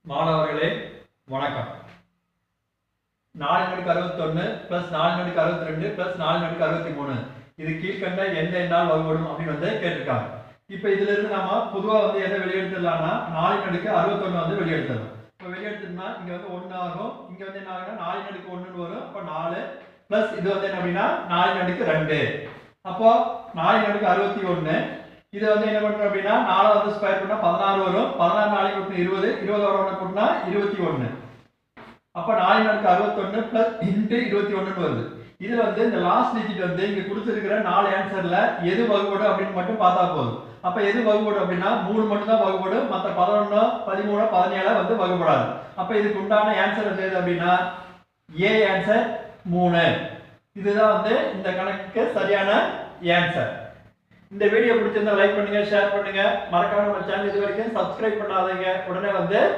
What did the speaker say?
மாணவர்களே வணக்கம். 4 × 61 + 4 × 62 + 4 × 63 இது கீழ்கண்ட எந்த எண்ணால் வகுபடும் அப்படின்னு வந்து கேட்டிருக்காங்க. இப்போ இதுல இருந்து நாம பொதுவா வந்து எதை வெளியெடுத்துடலாம்னா 4 × 61 வந்து வெளியெடுத்துடலாம். இப்போ வெளியெடுத்தோம்னா இங்க வந்து 1 ஆகும், இங்க வந்து என்ன ஆகும்னா 4 × 1 வரும். அப்ப 4 பிளஸ் இது வந்து என்ன அப்படின்னா 4 × 2. அப்போ 4 × 61 இது வந்து என்ன பண்றோம் அப்படின்னா 4 வந்து ஸ்கொயர் பண்ணா 16 வரும். 16 4 கூட்டினா 20, 20 வர கூட்டினா 21. அப்ப 4 × 61 பிளஸ் இன்டு 21 வருது. இதுல வந்து இந்த லாஸ்ட் டிஜிட் வந்து இங்க கொடுத்திருக்கிற 4 ஆன்சர்ல எது வகுபடும் அப்படின்னு மட்டும் பார்த்தா போதும். அப்ப எது வகுபடும் அப்படின்னா 3 மட்டும் தான் வகுபடும். மத்த 11, 13, 17 வந்து வகுபடாது. அப்ப இதுக்கு உண்டான ஆன்சர் வந்து எது அப்படின்னா ஏ ஆன்சர் 3. இதுதான் வந்து இந்த கணக்குக்கு சரியான ஆன்சர். இந்த வீடியோ பிடிச்சிருந்தா லைக் பண்ணுங்க, ஷேர் பண்ணுங்க. மறக்காம நம்ம சேனல் இது வரைக்கும் சப்ஸ்கிரைப் பண்ணாதீங்க. உடனே வந்து